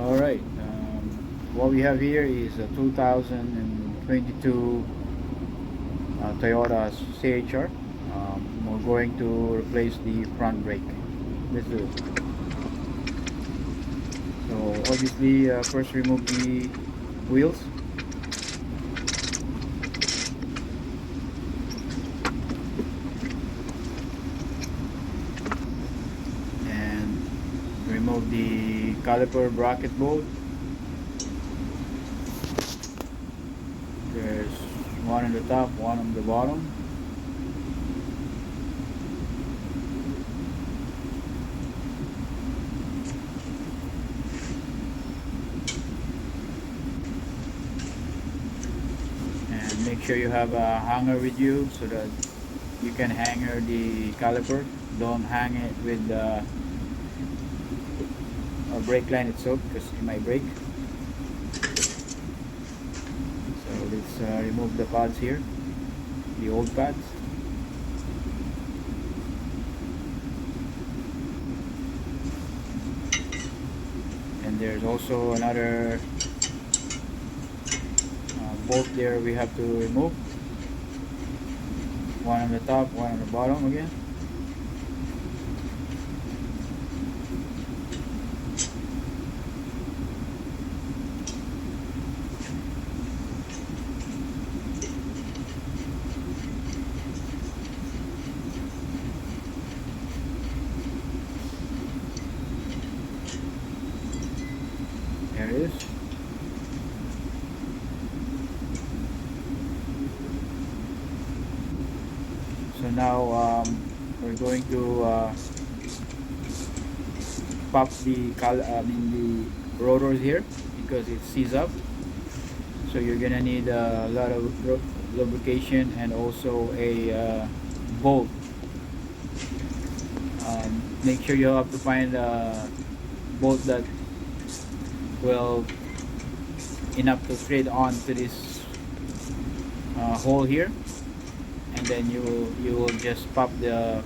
Alright, what we have here is a 2022 Toyota CHR. We're going to replace the front brake. Let's do it. So obviously, first remove the wheels. And remove the caliper bracket bolt. There's one on the top, one on the bottom. And make sure you have a hanger with you so that you can hanger the caliper. Don't hang it with the brake line itself because it might break. So let's remove the pads here, the old pads. And there's also another bolt there we have to remove. One on the top, one on the bottom again. There it is. So now we're going to pop the rotors here because it seized up. So you're gonna need a lot of lubrication and also a bolt. Make sure you have to find a bolt that will enough to thread onto this hole here, and then you will just pop the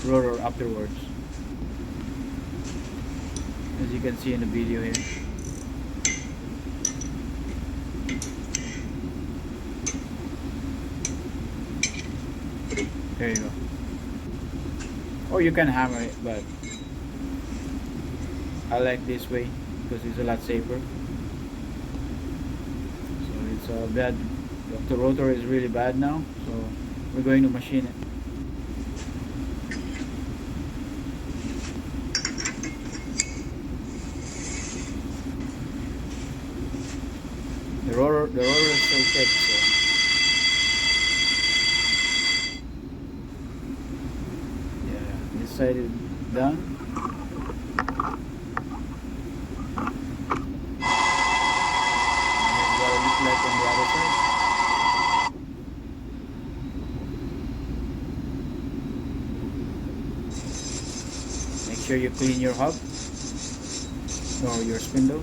rotor afterwards, as you can see in the video here. There you go. Or you can hammer it, but I like this way because it's a lot safer. So it's bad. The rotor is really bad now, so we're going to machine it. The rotor is so thick, so yeah, this side is done. Here's what it looks like on the other side. Make sure you clean your hub or your spindle.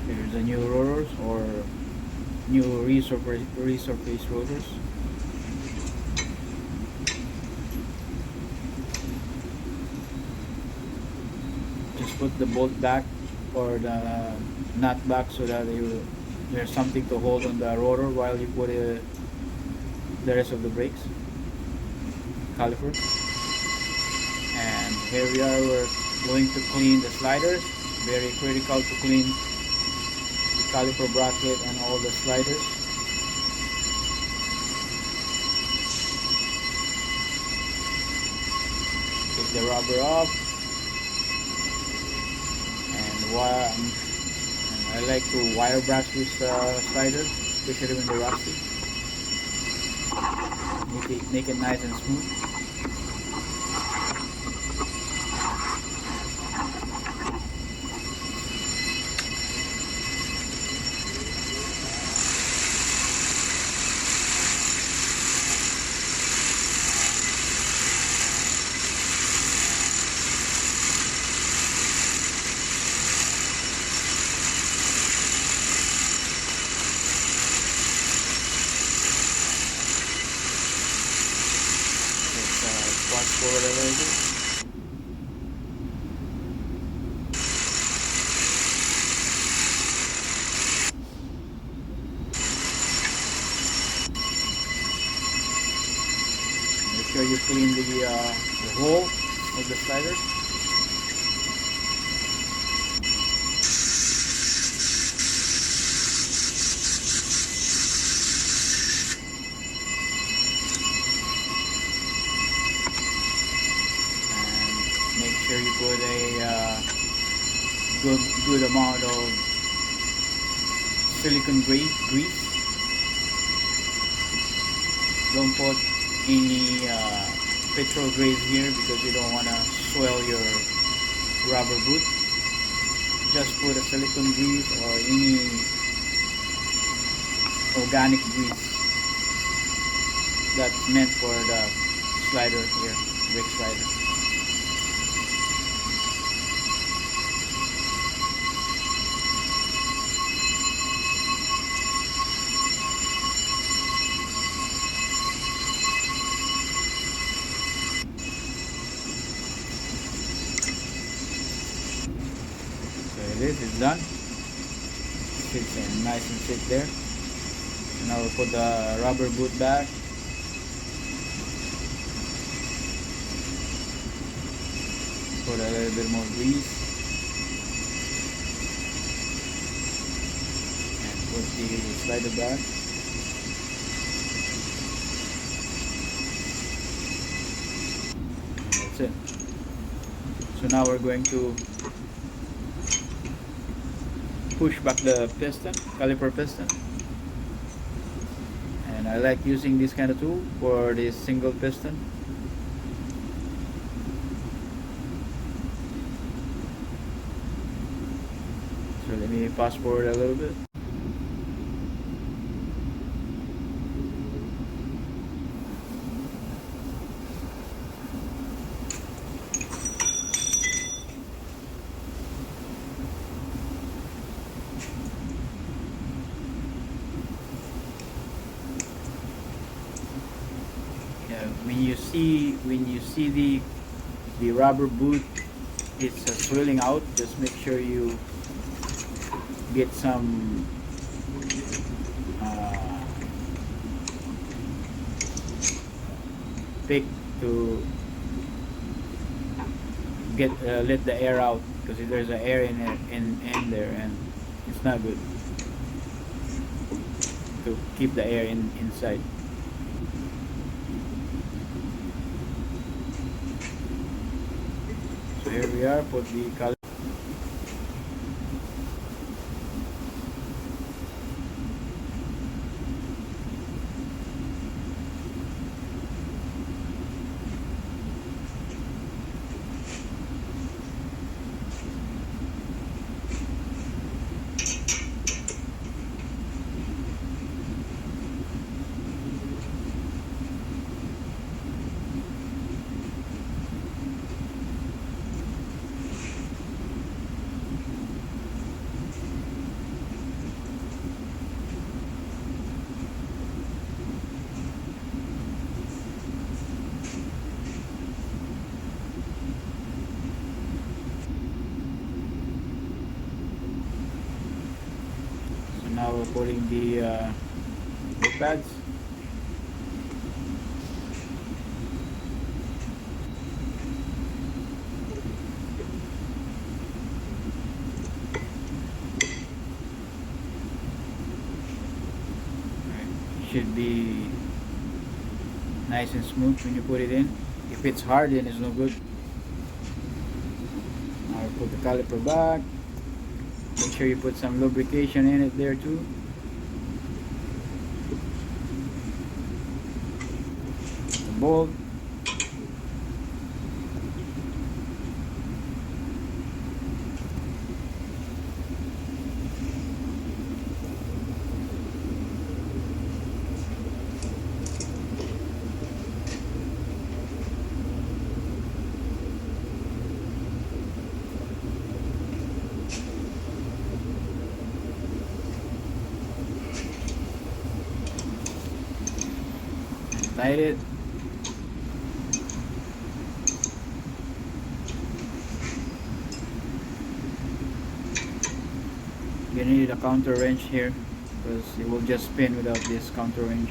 There's the new rotors or new resurface rotors. Just put the bolt back or the nut back so that there's something to hold on the rotor while you put the rest of the brakes caliper. And here we are, we're going to clean the sliders. Very critical to clean the caliper bracket and all the sliders. Take the rubber off. like to wire brush this slider, especially when they're rusty. Make it nice and smooth. Fast forward a little bit. Make sure you clean the hole of the slider. And make sure you put a good amount of silicone grease. Don't put any petrol grease here because you don't want to swell your rubber boot. Just put a silicone grease or any organic grease that's meant for the slider here, brake slider. It's done. It's nice and thick there. And now we'll put the rubber boot back. Put a little bit more grease. And put the slider back. And that's it. So now we're going to push back the piston, caliper piston. And I like using this kind of tool for this single piston. So let me fast forward a little bit. When you see the rubber boot, it's swelling out. Just make sure you get some pick to get let the air out, because if there's an air in there, and it's not good to keep the air inside. So here we are, put the color. Now we're putting the brake pads. Should be nice and smooth when you put it in. If it's hard, then it's no good. Now we put the caliper back. Make sure you put some lubrication in it there too. The bolt. Tight it. You need a counter wrench here because it will just spin without this counter wrench.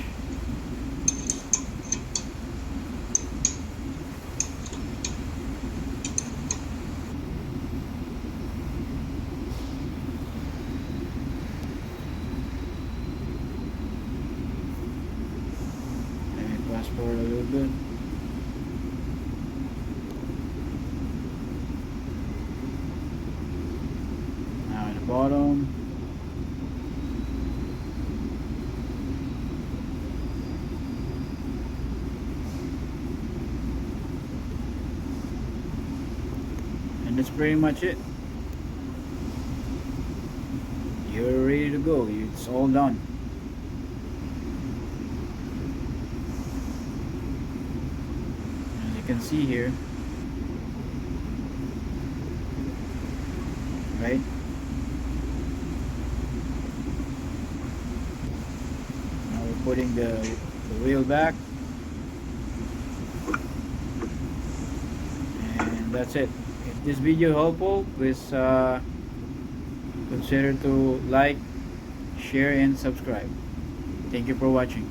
Let me fast forward a little bit. Now at the bottom. And that's pretty much it. You're ready to go. It's all done. As you can see here, right? Now we're putting the wheel back, and that's it. If this video helpful, please consider to like, share, and subscribe. Thank you for watching.